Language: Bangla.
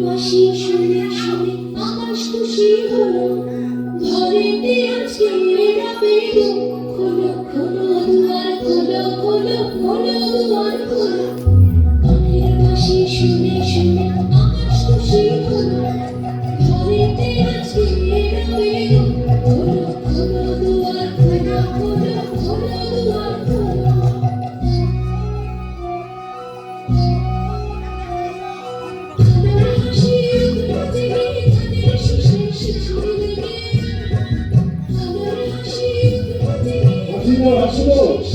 বাঁশি শুনে শুনে আকাশ খুশি হলো, ঘরেতে আজকে এরা পেলো, খোলো খোলো দুয়ার খোলো, খোলো খোলো দুয়ার খোলো। পাখির বাঁশি শুনে শুনে আকাশ খুশি হলো, ঘরেতে আজকে এরা পেলো, খোলো খোলো দুয়ার খোলো, খোলো খোলো দুয়ার খোলো। আসো